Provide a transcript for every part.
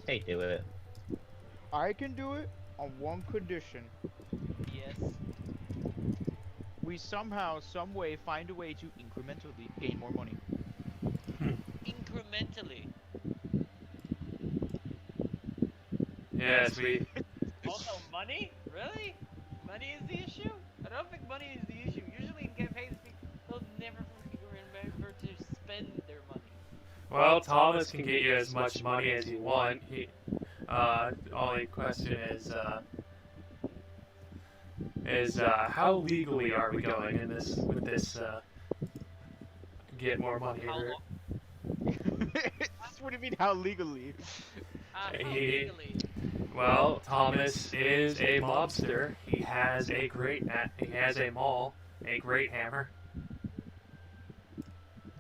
Hey, do it. I can do it on one condition. Yes. We somehow, some way, find a way to incrementally gain more money. Incrementally. Yes, we. Also, money? Really? Money is the issue? I don't think money is the issue. Usually in campaigns, people never remember to spend their money. Well, Thomas can get you as much money as you want. Only question is how legally are we going in this with this get more money How route? What do you mean, how legally? how He, legally? well, Thomas is a mobster. He has he has a maul, a great hammer.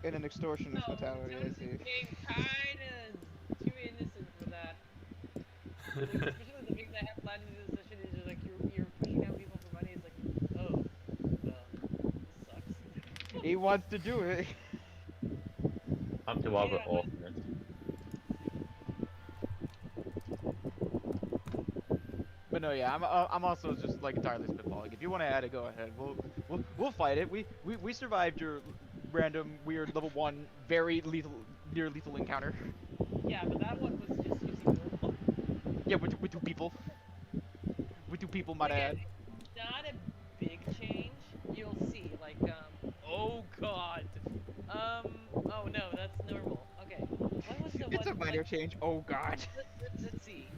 In an extortionist No, mentality, I Thomas see. became kinda too innocent for that. Like, especially the things I have planned in this session is just like you're pushing out people for money. It's like, oh, well, this sucks. He wants to do it. I'm to other Yeah, but orphans. But no, yeah, I'm also just like entirely spitballing. If you want to add it, go ahead. We'll fight it. We survived your random weird level 1 very lethal near lethal encounter. yeah, but that one was just using normal. Yeah, with two people. With two people, But might I again, add. it's not a big change. You'll see. Like, oh god. Oh no, that's normal. Okay. What was the It's one? a minor change. Oh god. Let's see.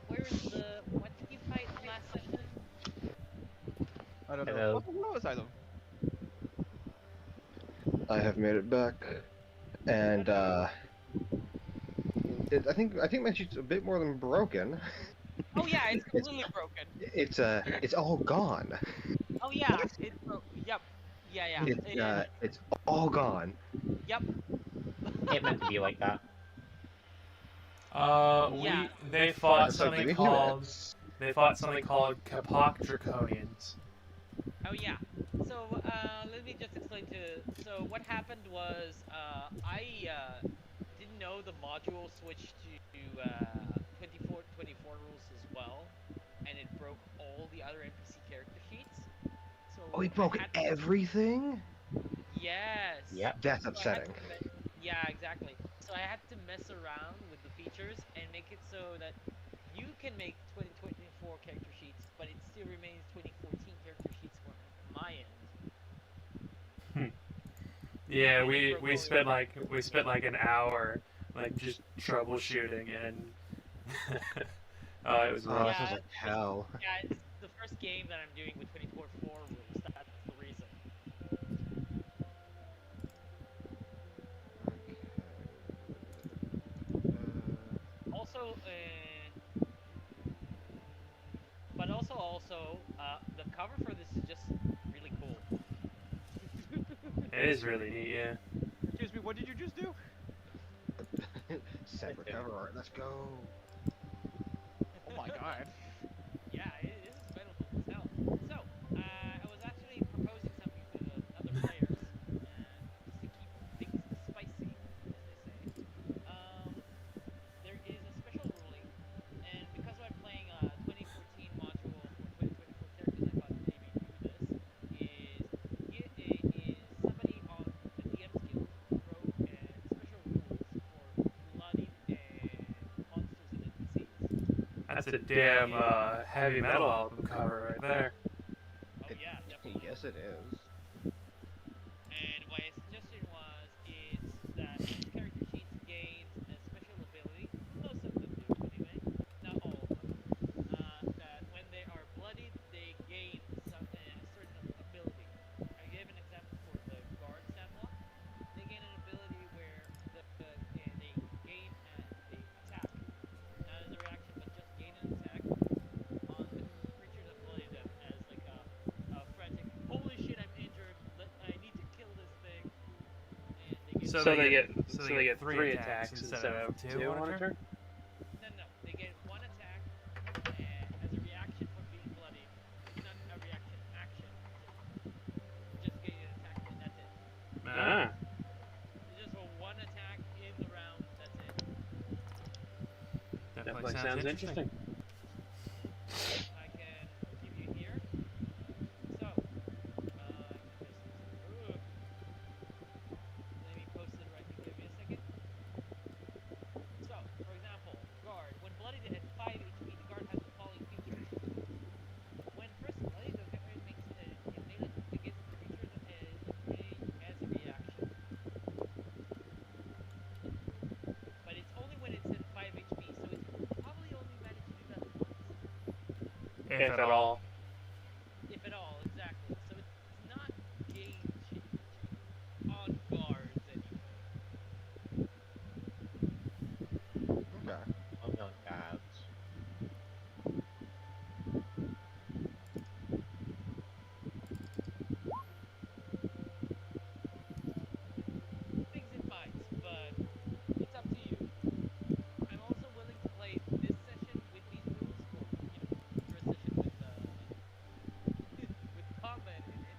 Where is the what did you fight last session? I don't know. Hello. What was I though? I have made it back, and I think my sheet's a bit more than broken. Oh yeah, it's It's completely broken. it's all gone. Oh yeah, it's broke. Yep. Yeah, yeah. It's all gone. Yep. Ain't meant to be like that. Yeah. They Oh, fought it's like something the called humans. Kapak Draconians. Oh yeah. So let me just explain to. So what happened was I didn't know the module switched to 24 rules as well, and it broke all the other NPC character sheets. So Oh, he I broke had everything. yes. Yep. That's So I had upsetting. yeah, exactly. So I had to mess around with the features and make it so that you can make 2024 character sheets, but it still remains 2014 character sheets for my end. Yeah, And it broke we all spent like an hour like just troubleshooting and it was Oh, that rough. sounds yeah, like hell. yeah, it's the first game that I'm doing with 24/4 rules. That's the reason. Also, but the cover for this is just really cool. It is really neat, yeah. Excuse me, what did you just do? Separate cover art. Let's go. Oh my god. Yeah, it is expendable as hell. So, I was actually proposing something to the other players, just to keep things spicy, as they say. Um, there is a special ruling, and because I'm playing a 2014 module for 2024 characters, I thought maybe do this. Is somebody on the DM's Guild wrote special rules for bloodied monsters and NPCs. That's a damn heavy metal album cover right there. Oh It, yeah, definitely. yes, it is. And my suggestion was is that each character sheet gains a special ability. Most of them do anyway, not all of them. That when they are bloodied, they gain a certain ability. I gave an example for the guard stat block. They gain an ability where they gain they attack, not as a reaction, but just gain an attack on the creature that bloodied them as like a frantic, holy shit, I'm injured, I need to kill this thing, and they gain an ability. So they get three attacks instead of two on a turn. No, no, they get one attack as a reaction from being bloodied. Not a reaction, action. Just get an attack and that's it. Ah. It's just a one attack in the round, that's it. Definitely sounds interesting. I can give you here. So, let me post it right here. Give me a second. So, for example, guard. When bloodied at 5 HP, the guard has the following features. When first bloodied, the guard makes a melee against the creature that has a reaction. But it's only when it's at 5 HP, so it's probably only managed to do that once. If at all. If at all, exactly. So it's not game changing. On guards, anyway. Okay. I'm on cards. Things it might, but it's up to you. I'm also willing to play this session with these rules, or your session with with combat in it.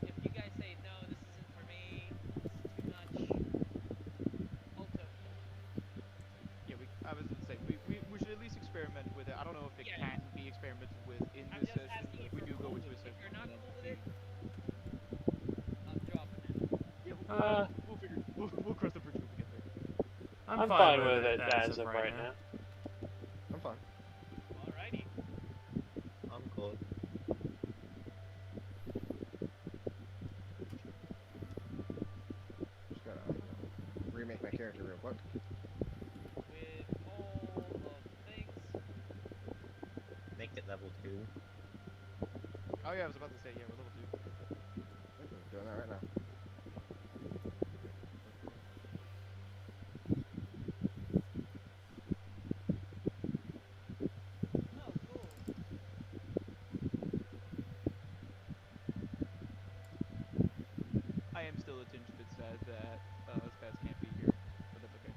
If you guys say no, this isn't for me, this is too much, I'll totally go. Yeah, I was gonna say we should at least experiment with it. I don't know if it Yeah. can be experimented with in I'm this just session, asking but if if we you're do go cool into with a it. If session, you're not then cool with see. it, I'm dropping it. Yeah, we'll figure. We'll cross the bridge when we get there. I'm fine with it as of right now. I'm fine. Alrighty. I'm good. Just gotta remake my character real quick. With all of the things. Make it level 2. Oh yeah, I was about to say yeah, we're level 2. I'm doing that right now. Oh, cool. I am still a tinge bit sad that Spaz can't be here, but that's okay.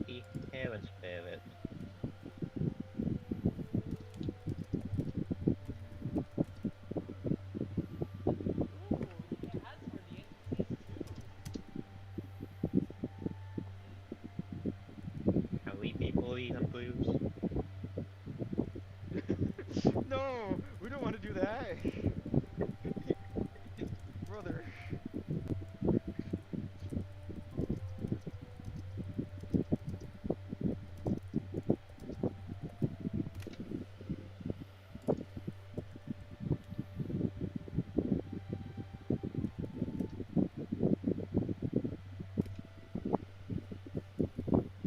Be here in spirit. Ooh, it has for the NPCs too. Can we people even blues? No, we don't want to do that, brother.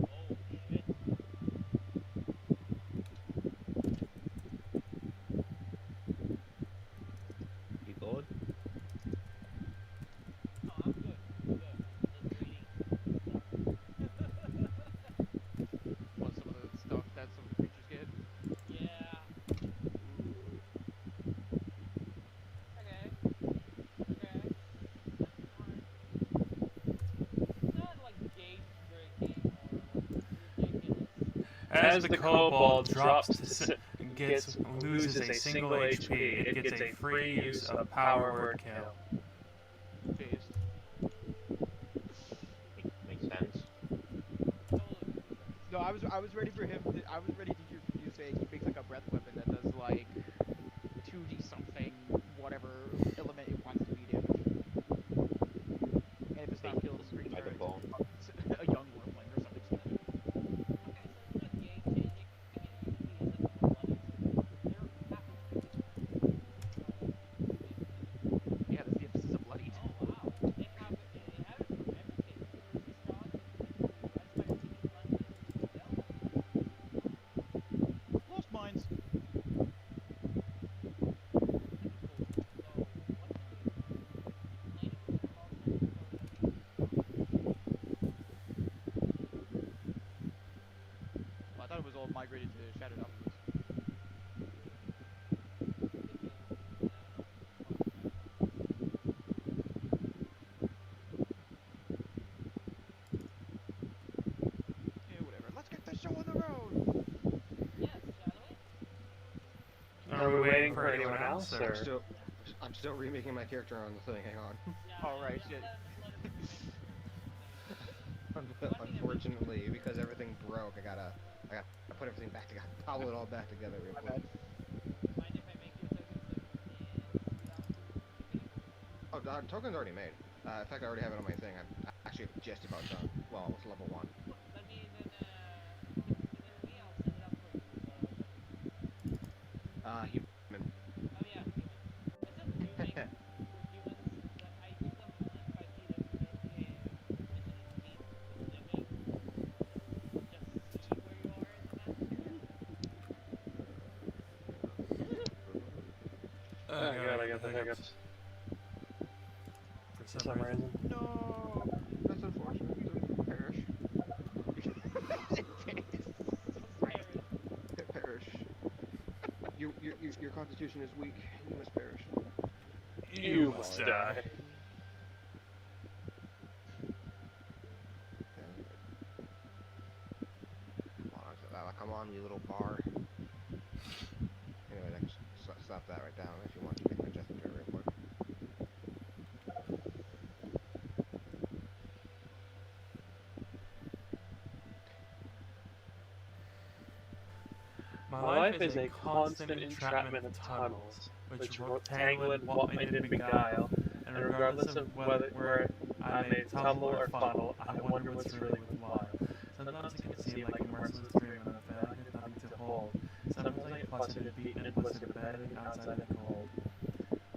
Oh shit. You good? Oh, I'm good. I'm good. Just reading Want some of the stuff that some of the creatures get? Yeah. Okay. Okay. Alright. Not like game breaking or like ridiculous. As the kobold loses a single HP, it gets a free use of power word kill. Phased. Makes sense. Totally. No, I was ready for him. I was ready to hear from you say he makes like a breath weapon that does like 2d something, whatever element it wants to be damage. And if it's not killed in 3 turns, Dragonbone. it's a young Wormling or something stupid. Okay, so it's not game changing. It usually is a couple bloodies. There happens to be Yeah, that's the emphasis of bloodied. Oh wow. It happens for everything. First response, that's my team funded. Lost mines. Well, I thought it was all migrated to Shattered Alchemist. Yeah, whatever. Let's get this show on the road. Yes, shall we? Are we waiting for anyone else, I'm or? still remaking my character on the thing. Hang on. Yeah, All right, shit. let him- Unfortunately, because everything broke. I gotta put everything back together. Cobble it all back together real My quick. bad. Mind if I make your token so you can Oh, token's already made. In fact, I already have it on my thing. I'm actually just about done. Well, it's level 1. Let me then email me. I'll set it up for you. Human. Oh yeah, human. Instead of doing for humans, that I give them 5 feet of mission speed with living. Just see where you are in the map. Oh god, I got the hiccups. For some reason. No, that's unfortunate. Perish. Perish. Your constitution is weak. You must perish. You must die. Come on, you little bar. Anyway, I can slap that right down if you want to make an adjustment to it real quick. My life is a constant entrapment of tunnels, which tangle and beguile, and regardless of where I may tumble or funnel, I wonder what's really worthwhile. Sometimes it can seem like a merciless dream and I feel like there's nothing to hold. Sometimes I get flustered and beaten and blistered badly outside the cold.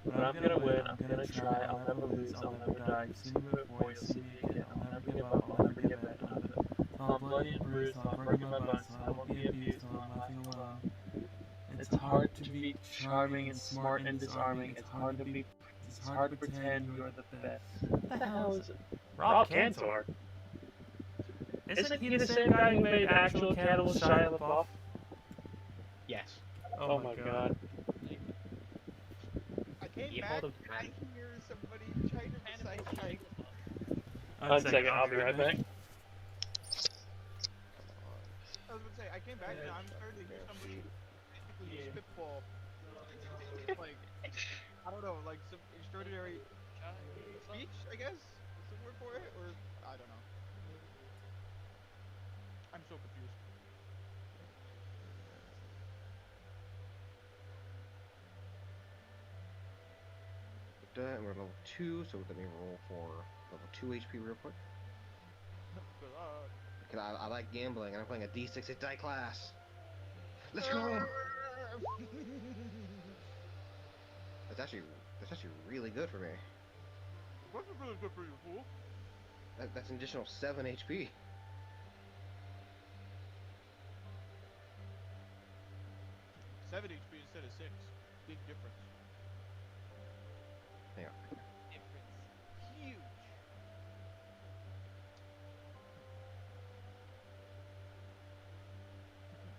But I'm gonna win, I'm gonna try, I'll never lose, I'll never die. You've seen me before, you'll see me again, I'll never give up, I'll never give in. I'm bloody and bruised, I'm breaking my bones, I won't be abused, I'm laughing alone. It's hard to be charming and smart and disarming. It's hard to pretend you're the best. What the hell is it? Rob Cantor. Isn't he the same guy who made actual Cannibal Shia LaBeouf? Yes. Oh my god. I came Get back. hold of I Can. hear somebody trying to recite like. One second, I'll be right back. I was gonna say I came back and I'm starting to hear somebody basically spitball. Like I don't know, like some extraordinary speech, I guess. Is the word for it, or I don't know. I'm so confused. And we're level 2, so let me roll for level 2 HP real quick. Because I like gambling, and I'm playing a D6 hit die class. Let's go! That's actually really good for me. What's really good for you, fool? That's an additional 7 HP. Seven HP instead of 6. Big difference. Hang on. Difference. Huge.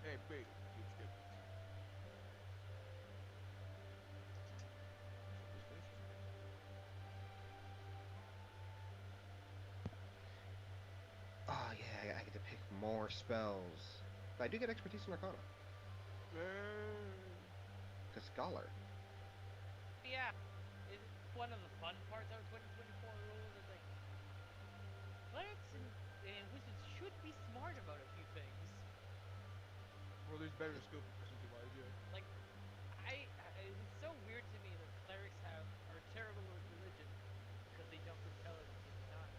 Hey, big. Huge difference. Oh yeah, I get to pick more spells. But I do get expertise in Arcana. To Scholar. Yeah, it's one of the fun parts of 2024 rules. Is like clerics and wizards should be smart about a few things. Or there's better skill proficiency wise, yeah. Like, it's so weird to me that clerics are terrible with religion because they don't repel at the same time.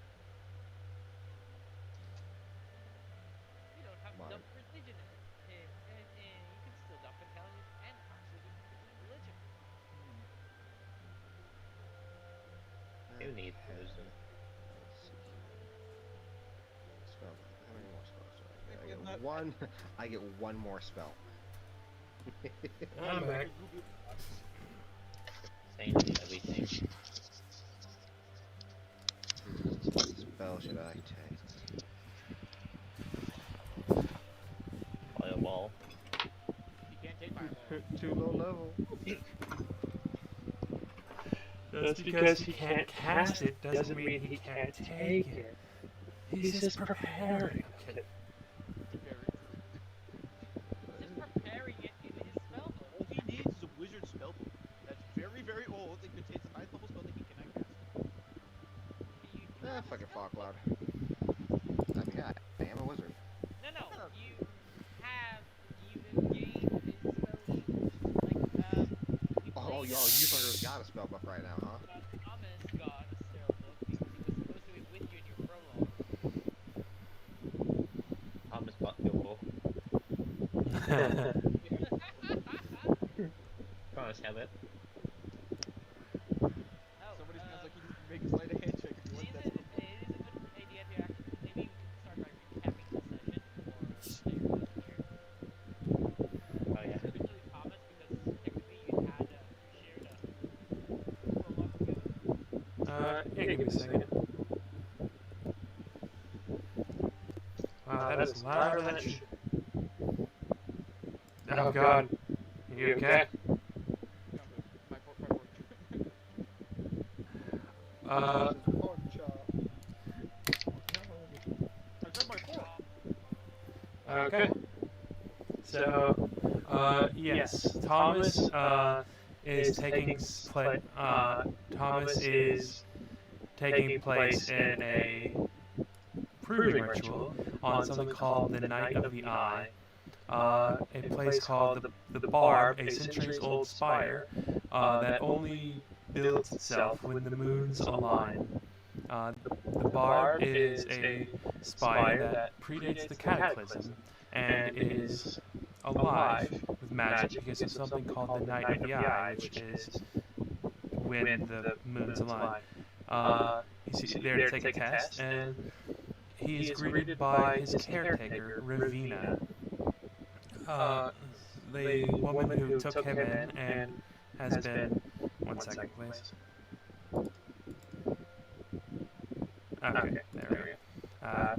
You don't have to Why? dump religion in it, and you can still dump intelligence and actually do religion. Who needs wisdom? Let's see here. Spell. How many more spells do I get? I Well, get one. I get one more spell. I'm back. Same as everything. What spell should I take? Fireball. You can't take fireball. Too low level. Just because he can't cast it doesn't mean he can't take it. He's just preparing it. Very true. Just preparing it in his spell book. All he needs is a wizard spell book. That's very, very old. It contains the 9th level spell that he cannot cast. You do Ah, have a fucking spell fog book. cloud. I mean, yeah, I am a wizard. No, you Oh, you fuckers got a spell buff right now, huh? Thomas got a sterile book because he was supposed to be with you in your prologue. Thomas got your book. Thomas have it. Oh, Somebody sounds like he needs to make a slight handshake if you want that. it is a good idea to actually maybe we can start by recapping the session for the players here. Oh yeah. Especially Thomas, because technically you had shared a prologue together. Yeah, give me a second. Wow, that is louder than it should. Oh god. You okay? My fault. Oh, chop. I said my fault. Okay. So, yes, Thomas is taking place in a proving ritual on something called the Night of the Eye, a place called the Barb, a centuries-old spire that only builds itself when the moons align. The Barb is a spire that predates the Cataclysm and is alive with magic because of something called the Night of the Eye, which is when the moons align. He's there to take a test, and he is greeted by his caretaker, Ravina, the woman who took him in and has been... One second, please. Okay, there we go.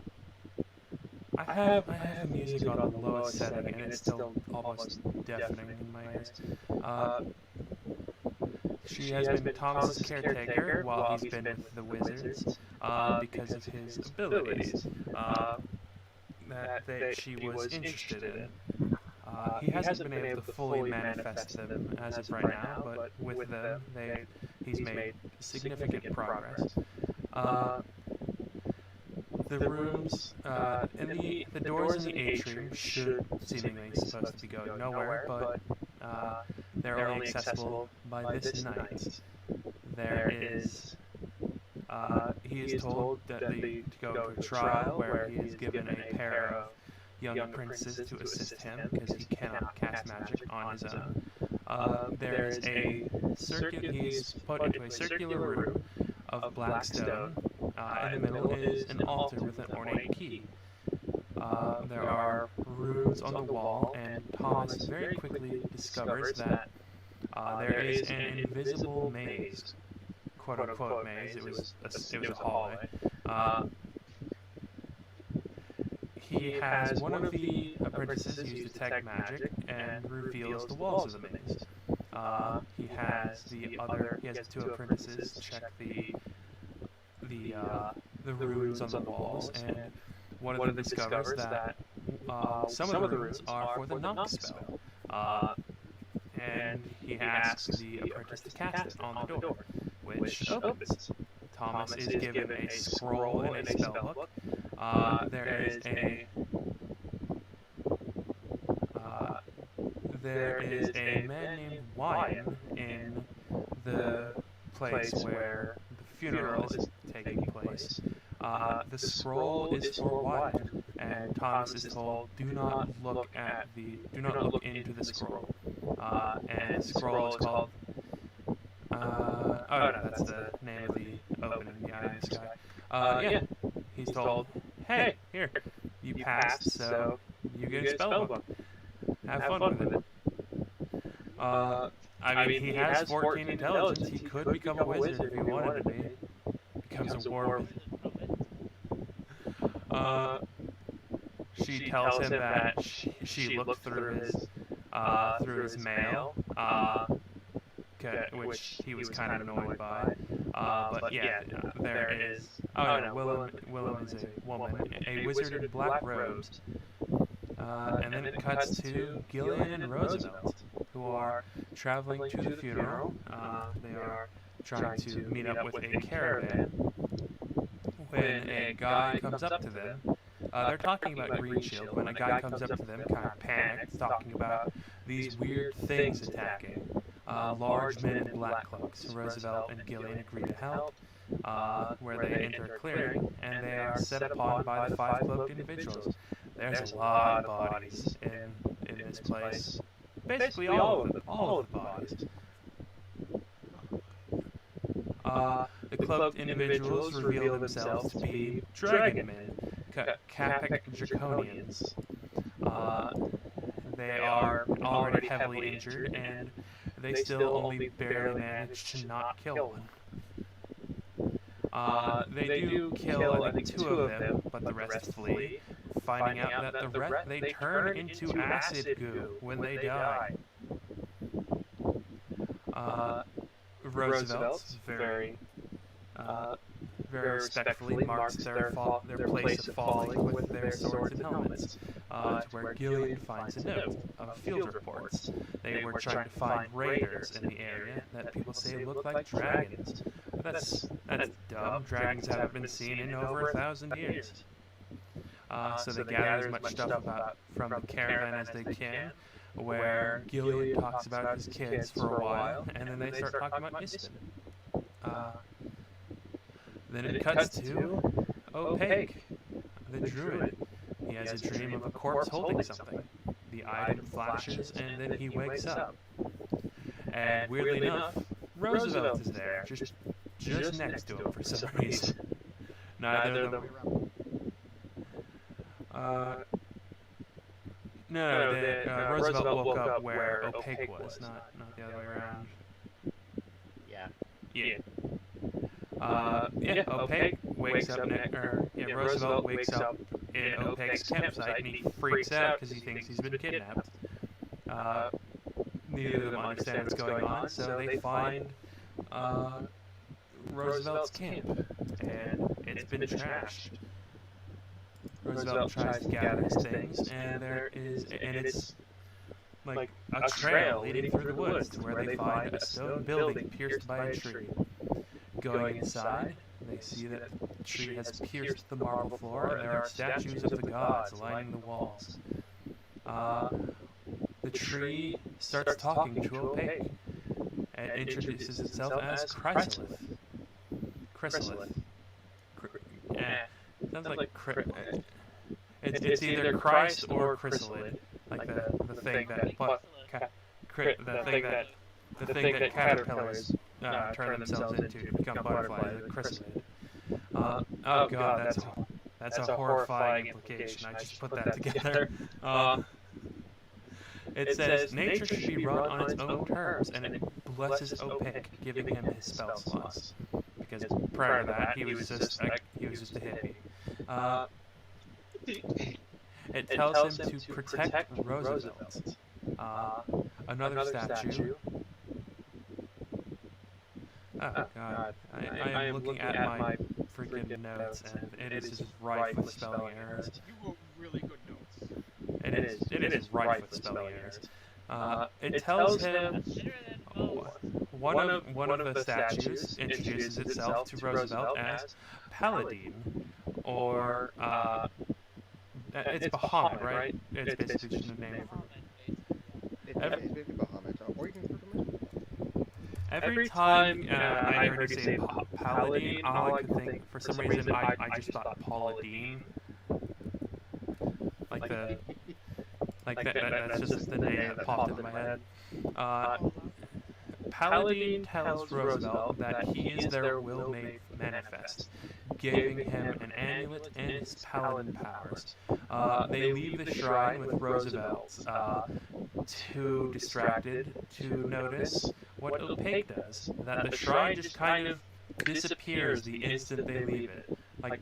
I have music on the lowest setting, and it's still almost deafening in my ears. She has been Thomas's caretaker while he's been with the wizards because of his abilities that she was interested in. He hasn't been able to fully manifest them as of right now, but with them, he's made significant progress. The rooms and the doors in the atrium should seemingly supposed to be going nowhere, but they're only accessible by this night. There is he is told that to go to a trial where he is given a pair of young apprentices to assist him because he cannot cast magic on his own. There is he's put into a circular room of black stone. In the middle is an altar with an ornate key. There are runes on the wall, and Thomas very quickly discovers that there is an invisible maze, quote-unquote maze. It was a hallway. He has one of the apprentices use detect magic and reveals the walls of the maze. He has the two apprentices check the runes on the walls, and one of them discovers that some of the runes are for the knock spell. And he asks the apprentice to cast it on the door, which opens. Thomas is given a scroll and a spellbook. There is a man named Wyan in the place where the funeral is taking place. The scroll is for Wyan, and Thomas is told, do not look into the scroll. And the scroll is called oh no, that's the name of the opening in the Eye of the Sky. Yeah, he's told, hey, here, you passed, so you get a spellbook. Have fun with it. I mean, he has 14 intelligence. He could become a wizard if he wanted to be. Becomes a war wizard. She tells him that she looked through his mail, which he was kind of annoyed by. But yeah, there is... Oh no, Willem is a woman, a wizard in black robes. And then it cuts to Gillian and Roosevelt, who are traveling to the funeral. They are trying to meet up with a caravan when a guy comes up to them. They're talking about Green Shield when a guy comes up to them, kind of panicked, talking about these weird things attacking. large men in black cloaks. Roosevelt and Gillian agree to help, where they enter a clearing, and they are set upon by the 5 cloaked individuals. There's a lot of bodies in this place. Basically all of the bodies. The cloaked individuals reveal themselves to be dragon men, Capic draconians. They are already heavily injured, and they still only barely manage to not kill one. They do kill, I think, 2 of them, but the rest flee, finding out that they turn into acid goo when they die. Roosevelt very respectfully marks their place of falling with their swords and helmets, to where Gillian finds a note of field reports. They were trying to find raiders in the area that people say look like dragons. That's dumb. Dragons haven't been seen in over 1,000 years. So they gather as much stuff from the caravan as they can, where Gillian talks about his kids for a while, and then they start talking about Ispen. Then it cuts to Opaque, the druid. He has a dream of a corpse holding something. The item flashes, and then he wakes up. And weirdly enough, Roosevelt is there, just next to him for some reason. Neither of them. Roosevelt woke up where Opaque was, not the other way around. Yeah. Opaque wakes up Roosevelt wakes up in Opaque's campsite, and he freaks out because he thinks he's been kidnapped. Neither of them understand what's going on, so they find Roosevelt's camp, and it's been trashed. Roosevelt tries to gather his things, and it's like a trail leading through the woods to where they find a stone building pierced by a tree. Going inside, they see that the tree has pierced the marble floor, and there are statues of the gods lining the walls. The tree starts talking to Opaque and introduces itself as Chrysalith. Sounds like it's either Christ or chrysalid, like the thing that caterpillars turn themselves into to become butterflies, the chrysalid. Oh god, that's a horrifying implication. I just put that together. It says nature should be run on its own terms, and it blesses Opaque, giving him his spell slots. Because prior to that, he was just a hippie. It tells him to protect Roosevelt. Another statue. Oh god, I am looking at my freaking notes, and it is just rife with spelling errors. You wrote really good notes. It is rife with spelling errors. It tells him one of the statues introduces itself to Roosevelt as Paladin, or it's Bahamut, right? It's basically just a name for It's basically Bahamut, or you can put them in. Every time I heard you say Paladin, all I could think, for some reason, I just thought Pauladine. That's just the name that popped into my head. Paladin tells Roosevelt that he is their will made manifest, giving him an amulet and his paladin powers. They leave the shrine with Roosevelt, too distracted to notice what Opaque does. That the shrine just kind of disappears the instant they leave it. Like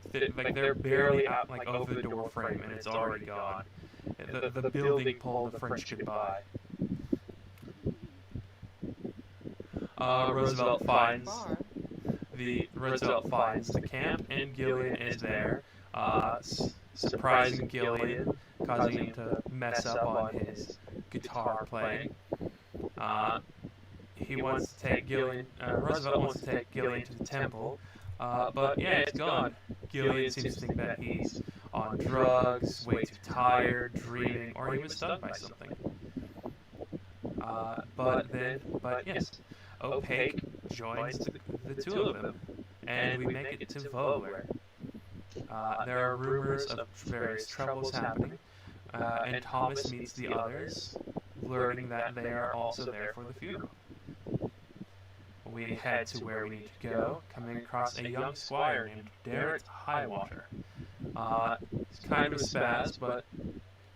they're barely out, like over the door frame, and it's already gone. The building pulled the French goodbye. Roosevelt finds the camp, and Gillian is there, surprising Gillian, causing him to mess up on his guitar playing. He wants to take Gillian. Roosevelt wants to take Gillian to the temple, but yeah, it's gone. Gillian seems to think that he's on drugs, way too tired, dreaming, or he was stunned by something. But yes, Opaque joins the two of them, and we make it to Vogler. There are rumors of various troubles happening, and Thomas meets the others, learning that they are also there for the funeral. We head to where we need to go, coming across a young squire named Darrett Highwater. He's kind of a spaz, but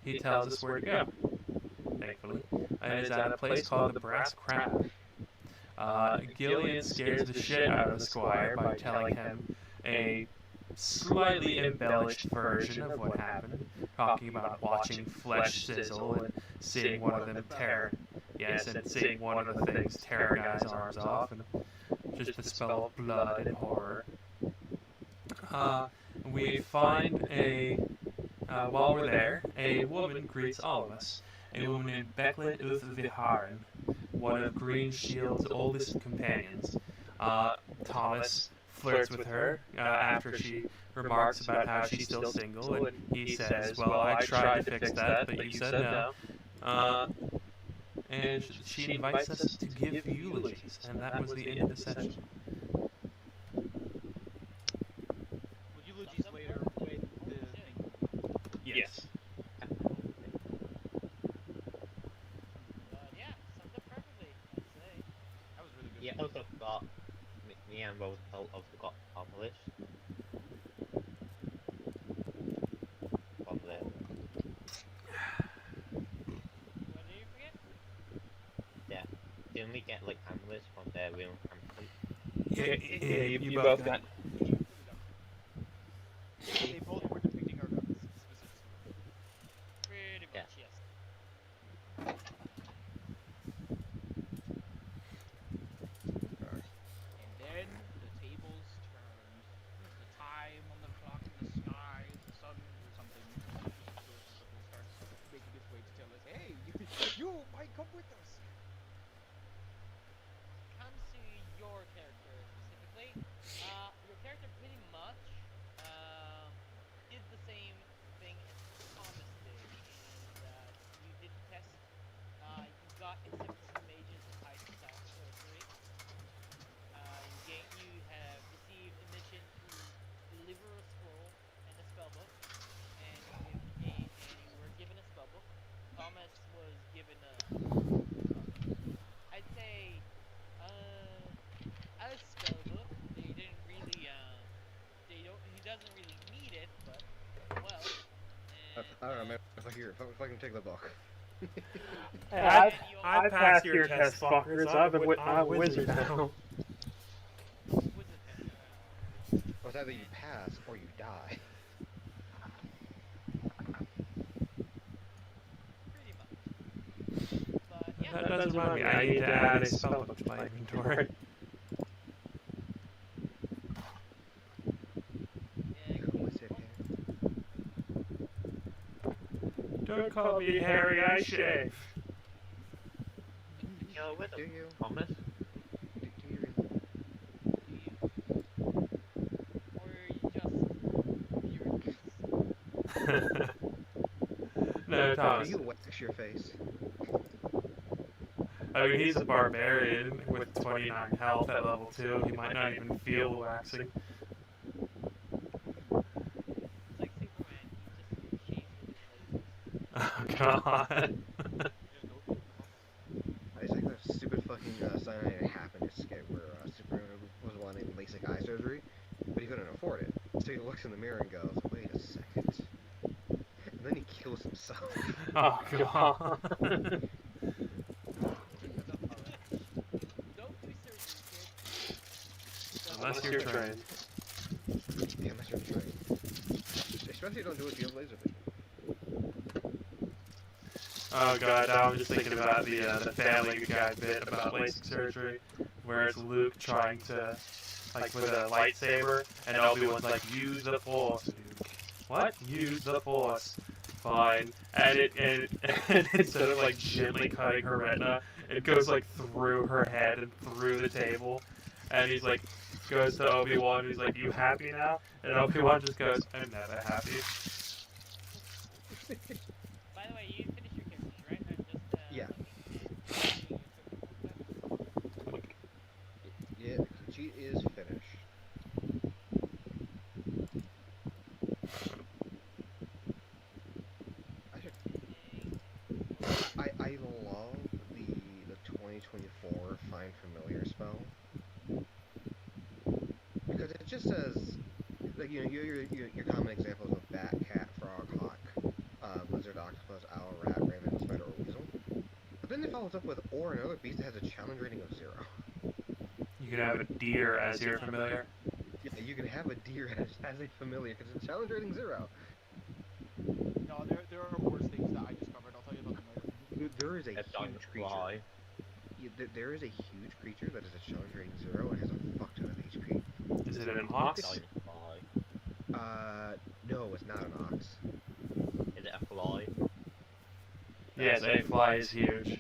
he tells us where to go, thankfully, and is at a place called the Brass Crab. Gillian scares the shit out of the squire by telling him a slightly embellished version of what happened, talking about watching flesh sizzle and seeing one of them tear, and seeing one of the things tear a guy's arms off, and just the smell of blood and horror. We find while we're there, a woman greets all of us, a woman named Becklin Uth Viharen, one of Green Shield's oldest companions. Thomas flirts with her after she remarks about how she's still single, and he says, well, I tried to fix that, but you said no. And she invites us to give eulogies, and that was the end of the session. Well, eulogies later with the... Yes. Yeah, summed up perfectly, I'd say. That was really good. Yeah, also got me and Rose also got published from there. What did you forget? Yeah, didn't we get like published from their real company? Yeah, you both got. They both were depicting our guns, specifically. Pretty Yeah. much, yes. And then the tables turned. The time on the clock in the sky, the sun or something, starts making its way to tell us, hey, you might come with us. Comes to your character specifically, your character pretty much did the same thing as Thomas did, in that you did test, you got accepted to mages and high sorcery. You have received a mission to deliver a scroll and a spellbook, and you were given a spellbook. Thomas was given I'd say, a spellbook. They didn't really, he doesn't really need it, but, well. I don't know, man. If I can take the book. Hey, I passed your test, fuckers. I'm a wizard now. Or it's either you pass or you die. Pretty much. But, yeah. That does remind me, I need to add a spellbook to my inventory. Who was it here? Don't call me Harry, I shave. Yo, with Do you? Thomas? Do you really? Or you just furious. No, Do Thomas. you wax your face? I mean, he's a barbarian with 29 health at level 2. He might not even feel the waxing. It's like Superman, he just shaves with his lasers. Oh, God. It's like that stupid fucking Saturday Night Happiness skit where Superman was wanting LASIK eye surgery, but he couldn't afford it. So he looks in the mirror and goes, wait a second. And then he kills himself. Oh, God. Don't do surgery, kid. Unless you're trained. Yeah, unless you're trained. Especially don't do it if you have laser vision. Oh, God, I was just thinking about the Family Guy bit about LASIK surgery, where it's Luke trying to, like, with a lightsaber, and Obi-Wan's like, use the Force, Luke. What? Use the Force. Fine. And instead of, like, gently cutting her retina, it goes, like, through her head and through the table. And he's like, goes to Obi-Wan, he's like, you happy now? And Obi-Wan just goes, I'm never happy. By the way, you finished your characters, right? I'm just, Yeah. looking at 24 Find Familiar spell. Because it just says, like, you know, your common examples of bat, cat, frog, hawk, lizard, octopus, owl, rat, raven, spider, or weasel. But then it follows up with or another beast that has a challenge rating of 0. You could have a deer as your familiar. Yeah, you can have a deer as a familiar because it's challenge rating 0. No, there are worse things that I discovered. I'll tell you about them later. There is a That huge creature. fly. Yeah, there is a huge creature that is a challenge rating 0 and has a fuck ton of HP. Is it an ox? Giant fly. No, it's not an ox. Is it a fly? Yes, a fly is huge.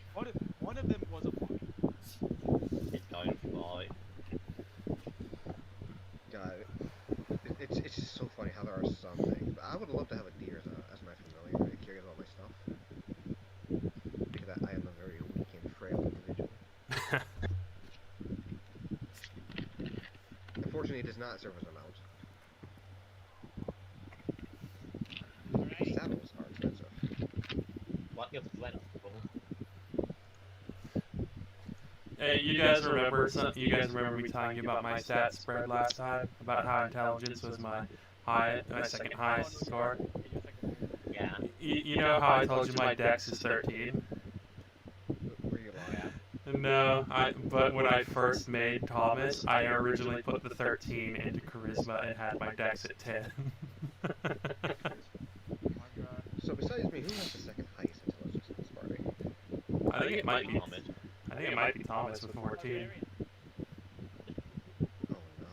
One of them was a fly. It's giant fly. God, it's just so funny how there are some things. But I would love to have a deer as my familiar. It carries all my stuff. Because I am a very weak and frail individual. Unfortunately, it does not serve as a mount. Alright. Saddles are expensive. What your flexible? Hey, you guys remember me telling you about my stat spread last time? About how intelligence was my second highest score? Yeah. You know how I told you my dex is 13? Were you lying? No, but when I first made Thomas, I originally put the 13 into charisma and had my dex at 10. Oh my god. So besides me, who has the second highest intelligence in this party? I think it might be Thomas. Thomas with 14. Barbarian. Oh no.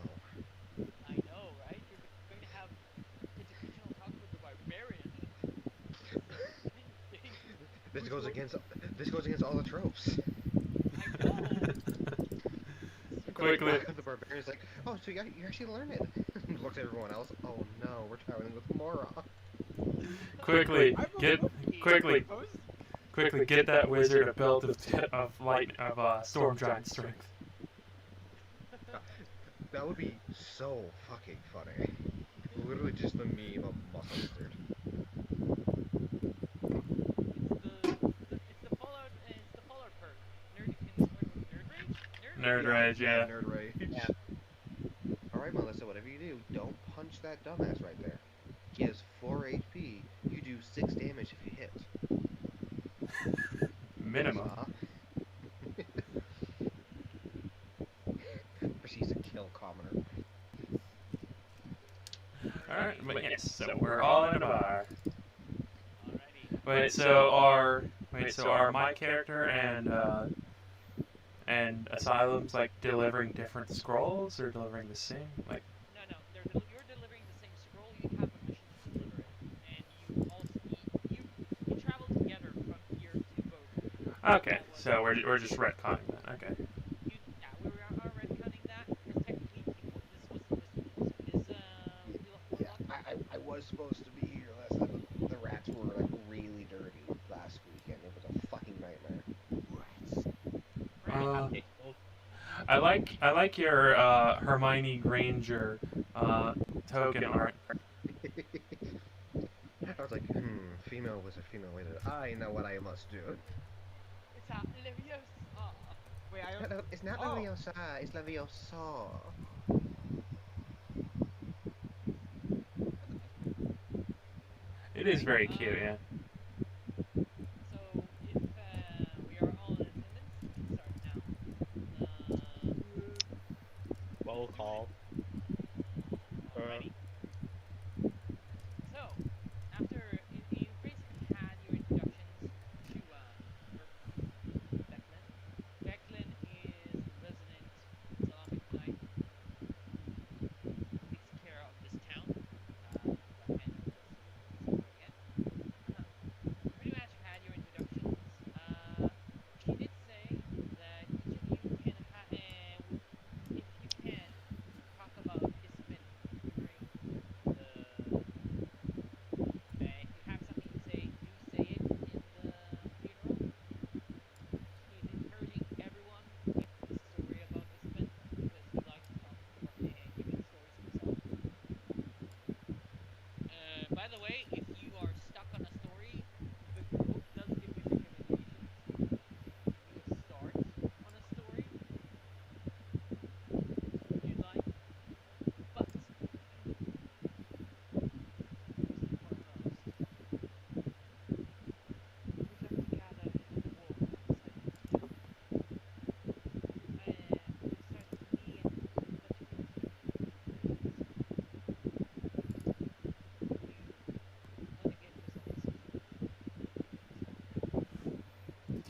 I know, right? You're going to have educational talk with the barbarian. This goes against all the tropes. I know. Quickly. The barbarian's like, oh, so you actually learned it. Looks at everyone else. Oh no, we're traveling with Mora. Quickly, I get that wizard a belt of storm giant strength. That would be so fucking funny. Literally just the meme of Muscle Wizard. It's the Fallout perk. Nerd Rage, yeah. Nerd rage. Yeah. Alright, Melissa, whatever you do, don't punch that dumbass right there. He has 4 HP. You do 6 damage if you hit. Minimum. Proceeds to kill commoner. Alright, but yes, so we're all in a bar. Alrighty. Wait, so are my character and Asylum's like delivering different scrolls or delivering the same? Like, No, you're delivering the same scroll. You have a mission to deliver it, and you also you travel together from here to both. okay, so we're just retconning that. Okay. We are retconning that because technically I was supposed to be here last time, but the rats were like really dirty last weekend. It was a fucking nightmare. I like your Hermione Granger token art. I was like, female was a female wizard. I know what I must do. It's a Leviosa. Wait, It's not Oh. Leviosa, it's Leviosa. It is very cute, yeah. So if we are all in attendance, we can start now. Roll call. Alrighty. So after you basically had your introductions to Declan. Declan is resident Islamic knight who takes care of this town. Pretty much had your introductions. She did say that each of you can, if you can,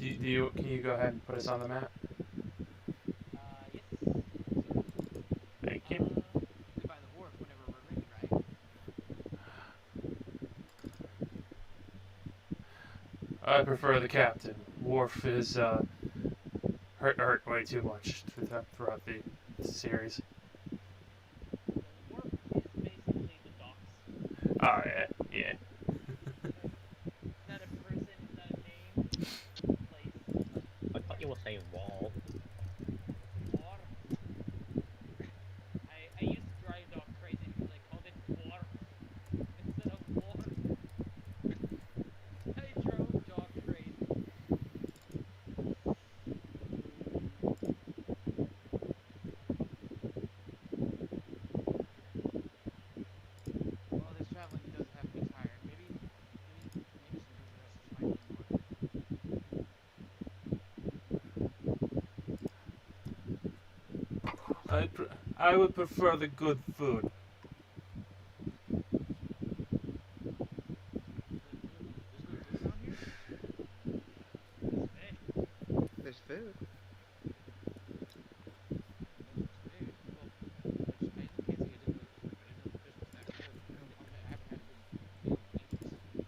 Can you go ahead and put us on the map? Yes. Thank you. Usually by the wharf whenever we're ready, right? I prefer the captain. Worf is hurt way too much throughout the series. The warp is basically the docks. Oh yeah. Not a person, not a name, place. I thought you were saying wall. War. I used to drive dog crazy because I called it war instead of war. I drove dog crazy. Well, this traveling does have me tired. Maybe some good rest might be in order. I would prefer the good food. There's good food around here? Fish. There's food. There's food. Well, I can't say I didn't know the fish was that good. I haven't had a good meal in ages.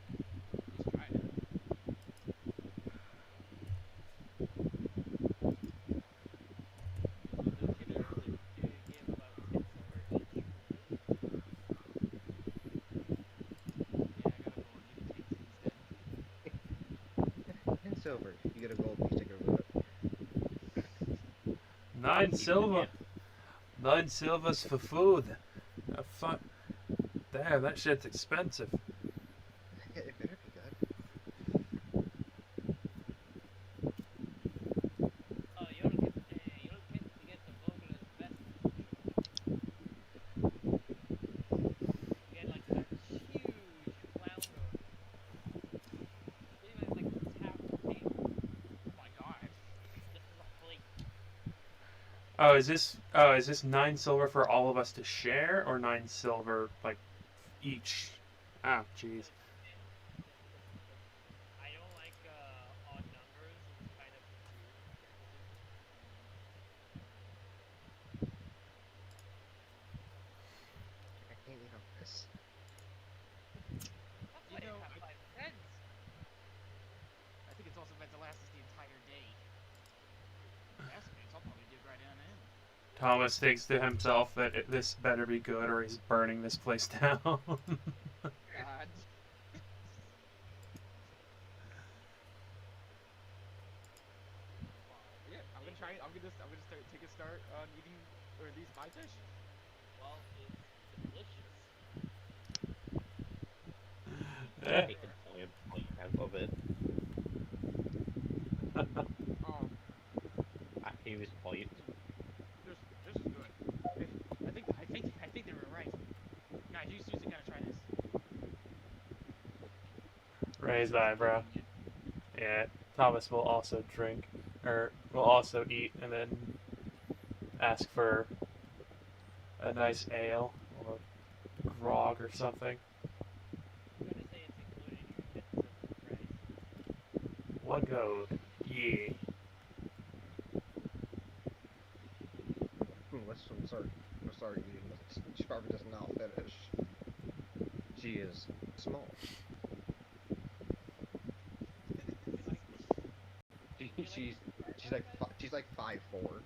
At least tried it. The caterer gave about 10 silver each for food. Yeah, I gotta go and get a taxi instead. And silver. You get a gold piece, take a look. 9 silver. 9 silvers for food. Damn, that shit's expensive. It better be good. You'll get to get the Vogler's best for sure. You get like that huge flounder. Pretty much like half the table. Oh my god. Just as a plate. Is this 9 silver for all of us to share, or 9 silver like each? Ah, jeez. I don't like odd numbers. It's kind of weird. I can't eat all this. That's why I know, have 5 friends. I think it's also meant to last us the entire day. That's me, so I'll probably dig right down in. Thomas thinks to himself that this better be good, or he's burning this place down. God. Yeah, I'm gonna try. I'm gonna take a start on eating or at least my fish. Well, it's delicious. I hate the point out of it. Um, He was point. this is good. I think they were right. Guys, you seriously gotta try this. Raised eyebrow. Yeah, Thomas will also drink, or will also eat, and then ask for a nice ale or grog or something. I'm gonna say it's included in your 10 silver price. One gold. Yeah. Let's start eating. She probably does not finish. She is small. She's like 5'4".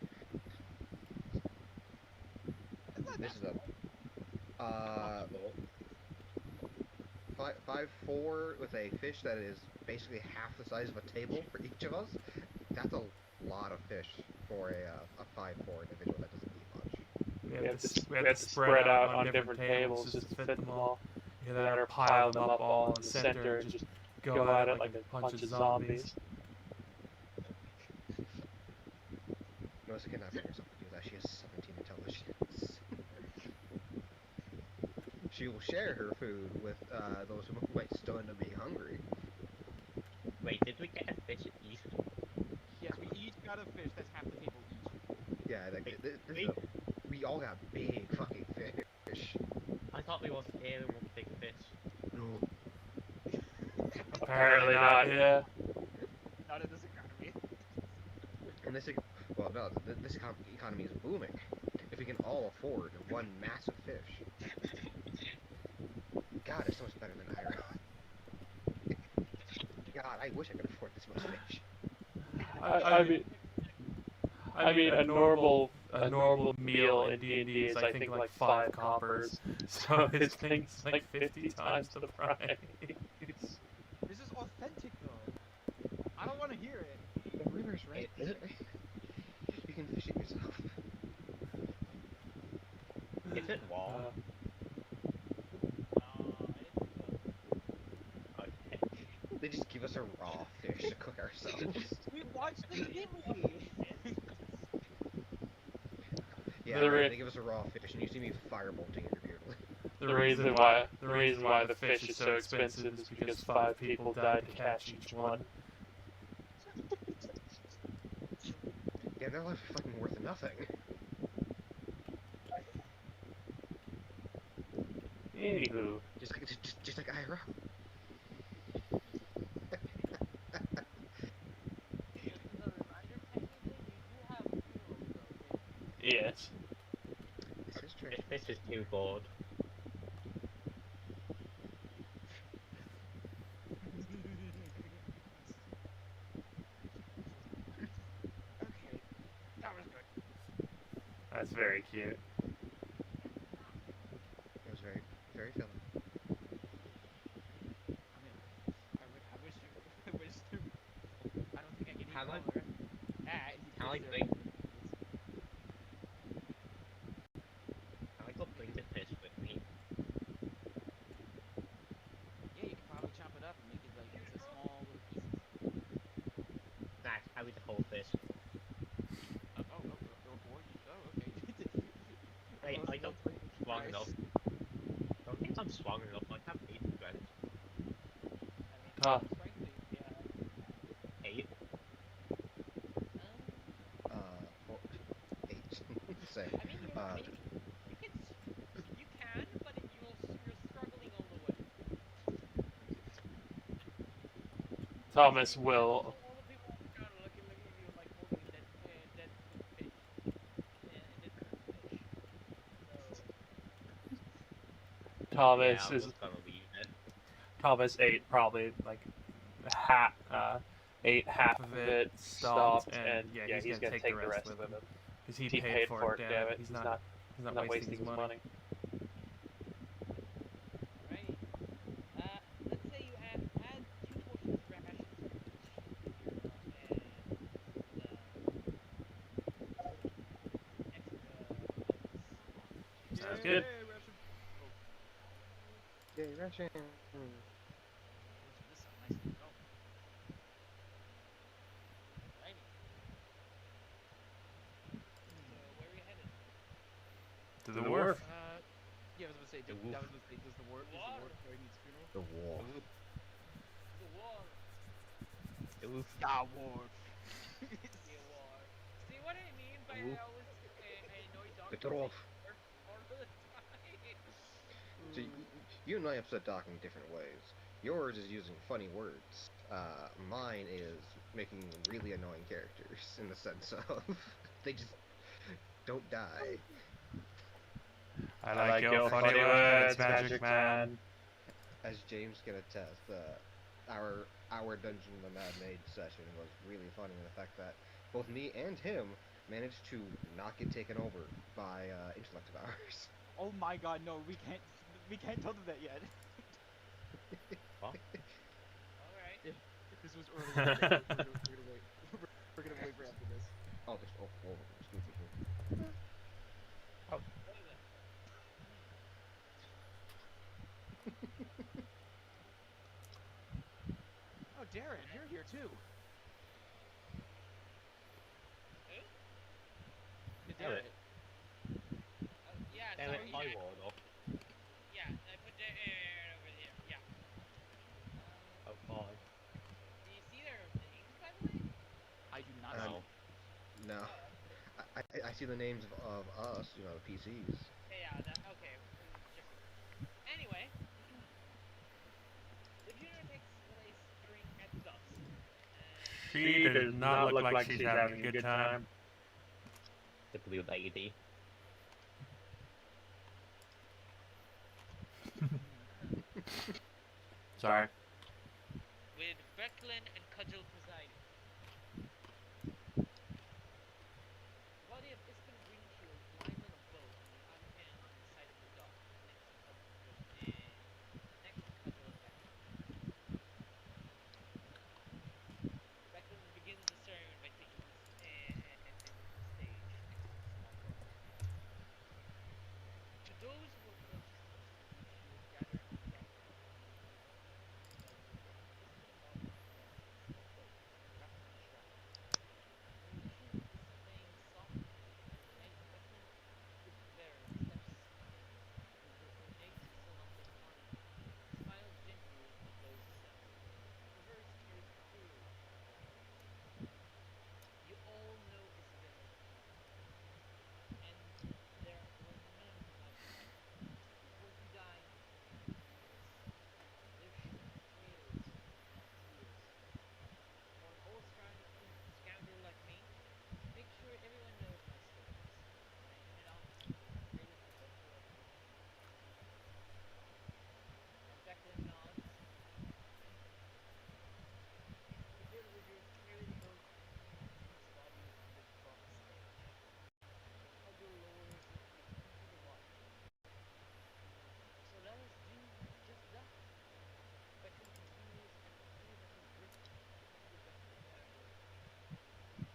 This is a 5'4" with a fish that is basically half the size of a table for each of us. That's a lot of fish for a 5'4" individual that doesn't eat much. We had to spread out on different tables just to fit them all. Either that or pile them up all in the center and just go at it like a bunch of zombies. Melissa cannot bring herself to do that. She has 17 intelligence. She will share her food with those who might still end up being hungry. Wait, did we get a fish at least? Yes, we each got a fish that's half the table each. Yeah, we all got big fucking fish. I thought we were sharing one big fish. No. Apparently not, yeah. Not in this economy. this well, no, this economy is booming. If we can all afford one massive fish, God, it's so much better than IRL. God, I wish I could afford this much fish. I mean, a normal meal in D&D is I think like 5 coppers, so this thing's like 50 times the price. This is authentic though. I don't want to hear it. The river's right there. You can fish it yourself. Is it warm? Okay. They just give us a raw fish to cook ourselves. We watched the movie. Yeah, The they give us a raw fish, and you see me firebolting it repeatedly. the reason why the fish is so expensive is because 5 people died to catch each one. Yeah, their lives are fucking worth nothing. Anywho, Just like IRL. yes. This is true. This is too bored. Okay, that was good. That's very cute. It was very, very filling. I wish I don't think I can eat Can I- color. Can I bring? Can I go bring the fish with me? Yeah, you could probably chop it up and make it like into small little pieces. Nah, carry the whole fish. Okay. I don't think I'm strong enough. I don't think I'm strong enough. I have 8 strength. Huh. 8. 8. Same. I mean, you can, but you're struggling all the way. Thomas will. All the people are kind of looking at you like holding a dead fish. Dead fish. So, Thomas Yeah, I is was gonna leave it. Thomas ate probably like ate half of it, stopped, and yeah, he's gonna take the rest with him. Because he paid for it, damn it. He's not wasting his money. right. Let's say you add 2 portions of rations and Sounds good. Yay, ration. where are we headed? To the wharf. Yeah, I was gonna say, The woof. does the wharf going needs funeral? The wall. The war. Star Wars. The war. See what I mean by Woof. I always annoy dogs Get it off. all the time. So you and I upset Doc in different ways. Yours is using funny words. Mine is making really annoying characters in the sense of they just don't die. I like your funny words, Magic Man. As James can attest, our Dungeon of the Mad Mage session was really funny in the fact that both me and him managed to not get taken over by intellect devours. Oh my God, no, we can't tell them that yet. What? Alright. This was earlier. We're gonna wait. We're gonna wait for after this. Oh, excuse me. What is it? Oh, Darren, you're here too. Who? Darren. Yeah, Damn it, sorry. my ward up. Yeah, I put the air over here. Yeah. Oh god. Do you see their names, by the way? I do not No. No. I see the names of us, you know, the PCs. Yeah, okay. Anyway. The funeral takes place during at dusk. She does not look like she's having a good time. The blue lady. Sorry. With Brecklin and Cudgel presiding. Body of Ispen Greenshield lying on a boat in the other hand on the side of the dock, next to Cudgel and Brecklin. Brecklin begins the sermon by taking the stage next to the small boat. To those who approach the Ispen Greenshield gathering on deck, while the Ispen body rests in a small boat, wrapped in a shroud. The musician is playing softly, and Brecklin Fitzgerald steps with her ornate Colombian harmony, smiles gently and blows a scent. The verse carries clearly the lines. You all know Isabella, and there were none like him. Before he died, he was their trails of tears. For an old scoundrel like me, make sure everyone knows my stories, and I head off to the greatest adventure of my life. As Becklin nods, the boat riggers carry the boat its body onto the dock stage. Cudgel lowers it into the water. So let us do just that. Becklin continues and appears at his grip into the banquet.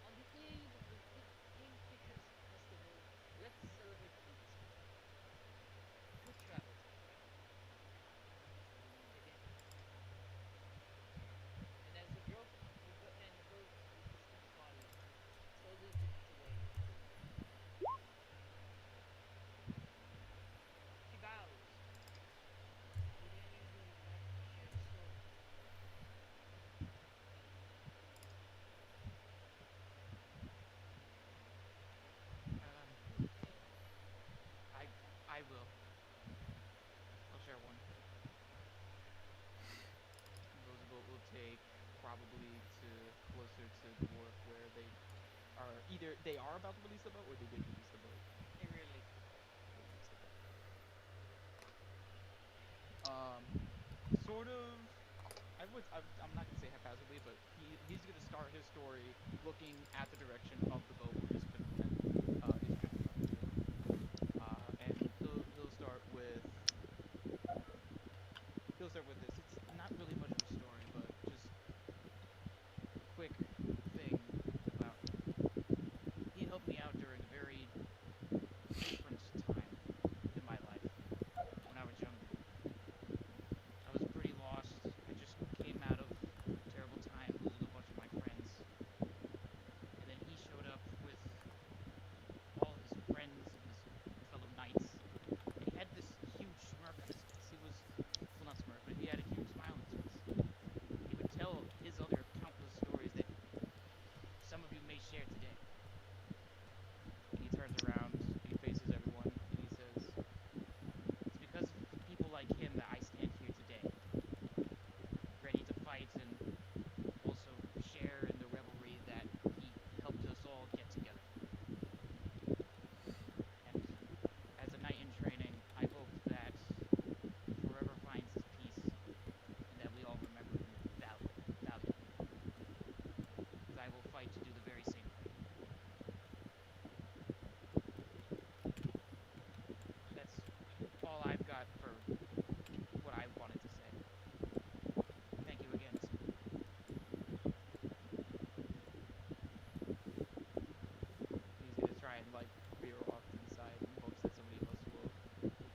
On the eve of the Kingfishers Festival, let's celebrate peacefully. Good travels, my friend. So we meet again. And as the boat with Ispen's body slowly drifts away into the wind, she bows. Would any of you like to share the story? Um, I I will. I'll share one. Roosevelt will take probably to closer to the wharf where they are either they are about to release the boat or they did release the boat. They release the boat. They released the boat. Sort of. I'm not gonna say haphazardly, but he's gonna start his story looking at the direction of the boat where is drifting up to, and he'll start with this. It's not really much of a story, but just quick thing about he helped me out during a very different time in my life when I was younger. I was pretty lost. I just came out of a terrible time losing a bunch of my friends. And then he showed up with all his friends and his fellow knights. And he had this huge smirk on his face. Well, not smirk, but he had a huge smile on his face. He would tell his other countless stories that some of you may share today. And he turns around, and he faces everyone, and he says, it's because of people like him that I stand here today, ready to fight and also share in the revelry that he helped us all get together. And as a knight in training, I hope that he forever finds his peace and that we all remember him valiantly. Because I will fight to do the very same thing. That's all I've got for what I wanted to say. Thank you again. He's gonna try and like veer off to the side in hopes that somebody else will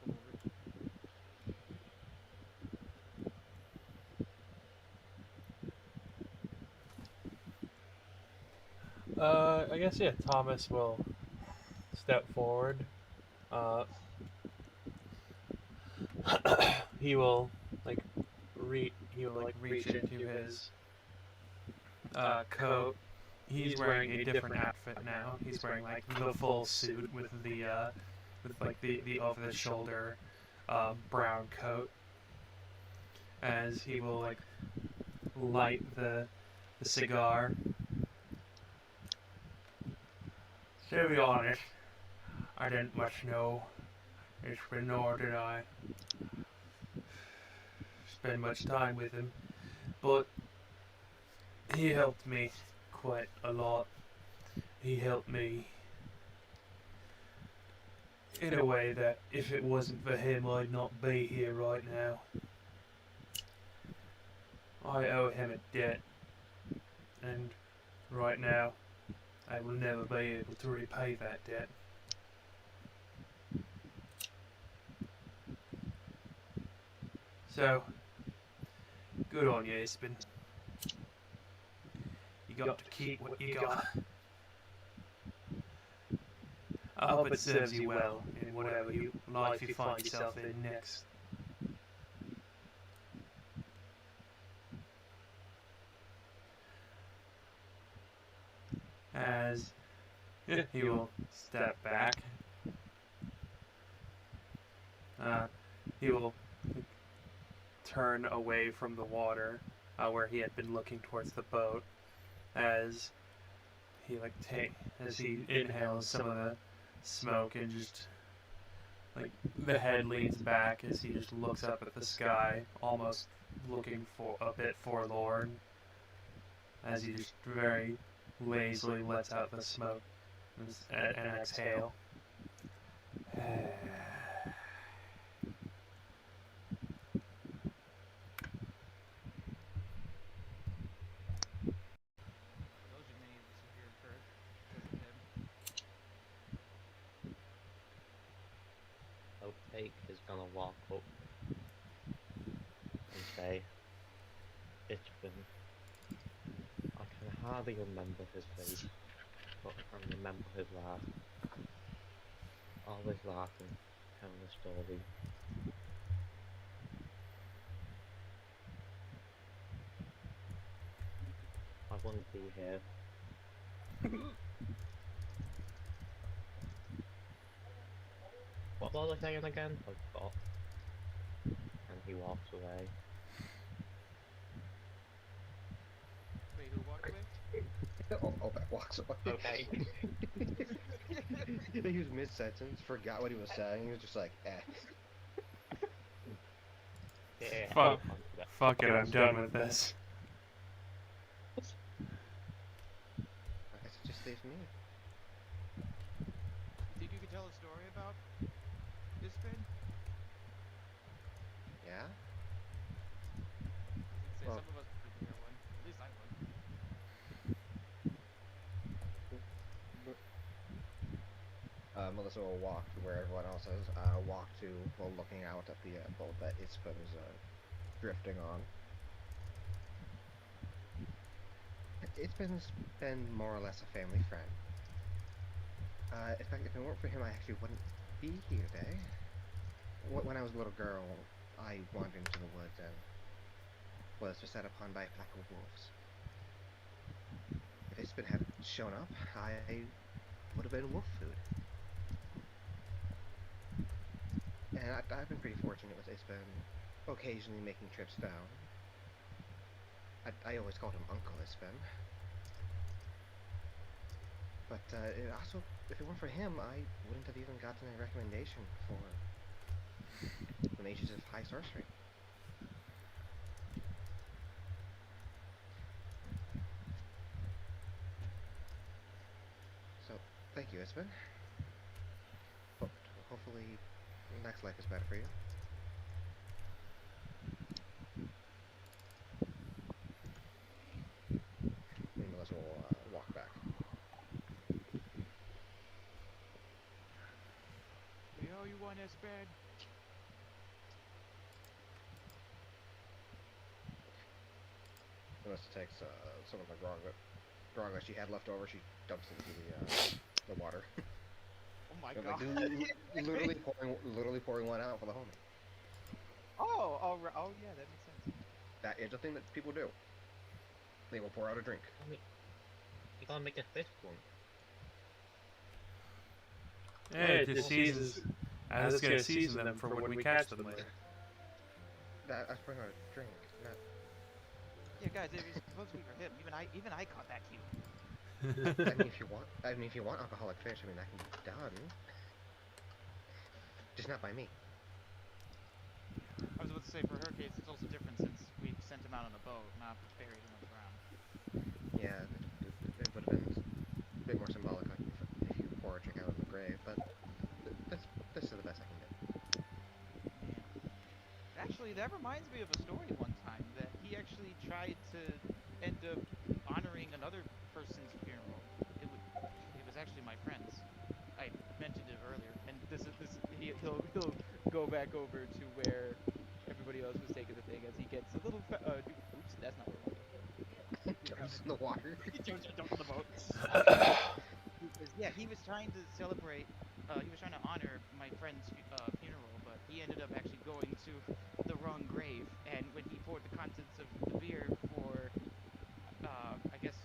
come over. I guess yeah. Thomas will step forward. He will reach into his coat. He's wearing a different outfit now. He's wearing like the full suit with the over the shoulder brown coat. As he will like light the the cigar. To be honest, I didn't much know Ishbin, nor did I spend much time with him, but he helped me quite a lot. He helped me in a way that if it wasn't for him, I'd not be here right now. I owe him a debt, and right now, I will never be able to repay that debt. So, good on you, Espen. You got to keep what you got. I hope it serves you well in whatever life you find yourself in next. As he will step back, he will turn away from the water where he had been looking towards the boat, as he as he inhales some of the smoke, and just like the head leans back as he just looks up at the sky, almost looking for a bit forlorn, as he just very lazily lets out the smoke and exhale. Those are many of the severe curse because of him. Opaque is gonna walk up and say, Ishbin, I can hardly remember his face, but I can remember his laugh. Always laughing, telling a story. I wouldn't be here. What was I saying again? I forgot. And he walks away. Wait, who walked away? Opaque walks away. Okay. He was mid-sentence, forgot what he was saying, he was just like, eh. Yeah. Fuck it, I'm done with this. I guess it just leaves me. Think you could tell a story about this thing? Yeah? Say Well- some of us would hear one. At least I would. Melissa will walk to where everyone else is, walk to, while looking out at the boat that Ispen's drifting on. Ispen's been more or less a family friend. In fact, if it weren't for him, I actually wouldn't be here today. When I was a little girl, I wandered into the woods and was set upon by a pack of wolves. If Ispen hadn't shown up, I would have been wolf food. And I've been pretty fortunate with Ispen occasionally making trips down. I always called him Uncle Ispen. But also, if it weren't for him, I wouldn't have even gotten a recommendation for the Mages of High Sorcery. So, thank you, Ispen. Hopefully, next life is better for you. And Melissa will walk back. We owe you one, Espen. Melissa takes some of the grog she had left over. She dumps into the water. Oh my Like, god. literally pouring one out for the homie. Oh, yeah, that makes sense. That is a thing that people do. They will pour out a drink. You gotta make a fifth one. Hey, it just seasons. And it's gonna season them for when we catch them later. That's pouring out a drink. Yeah, guys, it was supposed to be for him. Even I caught that cue. I mean, if you want alcoholic fish, I mean, that can be done. Just not by me. I was about to say, for her case, it's also different since we sent him out on a boat, not buried him on the ground. Yeah, it would have been a bit more symbolic if you pour a chick out of the grave, but this is the best I can do. Man. Actually, that reminds me of a story one time that he actually tried to end up honoring another person's funeral. It was actually my friend's. I mentioned it earlier, and he'll go back over to where everybody else was taking the thing as he gets a little. Oops, that's not what I wanted. Jumps in the water. He jumps on the boat. He was trying to celebrate. He was trying to honor my friend's funeral, but he ended up actually going to the wrong grave. And when he poured the contents of the beer for, I guess,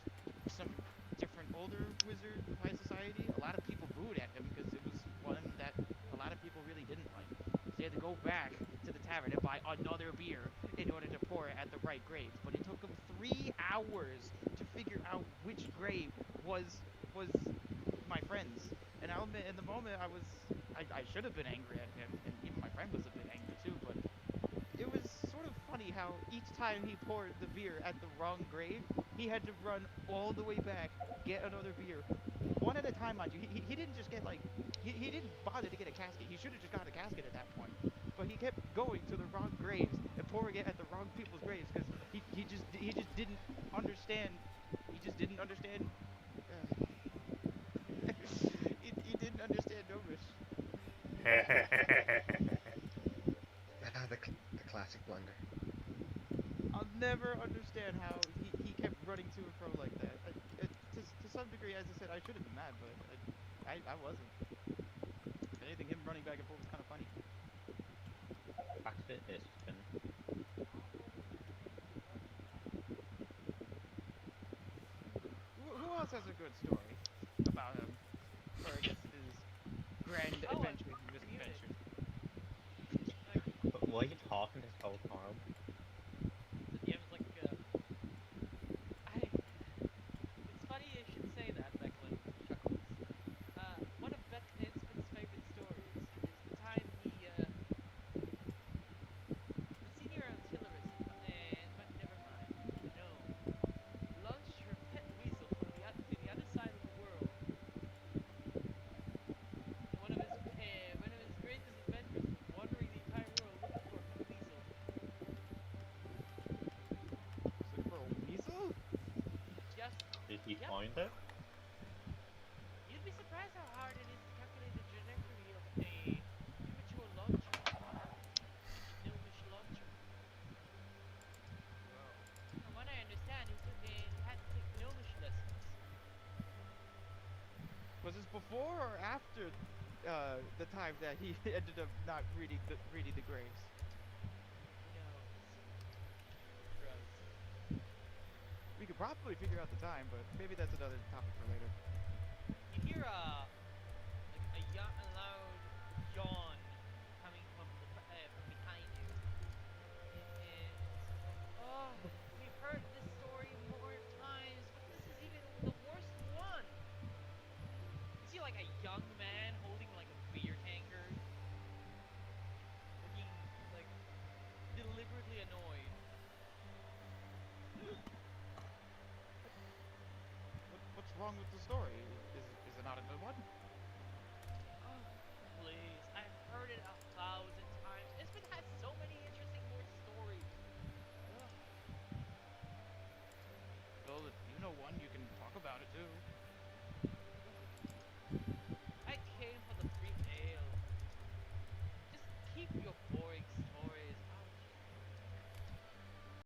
some different older wizard of high society, a lot of people booed at him because it was one that a lot of people really didn't like. So they had to go back to the tavern and buy another beer in order to pour it at the right grave. But it took him 3 hours to figure out which grave was my friend's. And I'll admit, in the moment, I should have been angry at him, and even my friend was a bit angry too. But it was sort of funny how each time he poured the beer at the wrong grave, he had to run all the way back, get another beer, one at a time, mind you. He didn't just get like he didn't bother to get a casket. He should have just got a casket at that point. But he kept going to the wrong graves and pouring it at the wrong people's graves because he just didn't understand. He just didn't understand. He didn't understand Gnomish. The classic blunder. I'll never understand how he kept running to and fro like that. To some degree, as I said, I should have been mad, but I wasn't. If anything, him running back and forth was kind of funny. Back to it, spinning. Who else has a good story about him? Or I guess his grand Oh, adventures and muted. misadventures. But were you talking this whole time? Yeah, it was like, it's funny you should say that, Declan chuckles. One of Inspan's favorite stories is the time the senior artillerist, but never mind, no, launched her pet weasel from to the other side of the world. And one of his greatest adventures was wandering the entire world looking for a weasel. Looking for a weasel? Just, Did he yep. find it? You'd be surprised how hard it is to calculate the trajectory of a premature launcher. Gnomish launcher. Whoa. From what I understand, he had to take Gnomish lessons. Was this before or after the time that he ended up not reading the graves? Who knows? Gross. We could probably figure out the time, but maybe that's another topic for later. You hear a loud yawn coming from behind you. And oh, we've heard this story more times, but this is even the worst one. You see like a young man holding like a beer tankard, looking like deliberately annoyed. What's wrong with the story? Is it not a good one?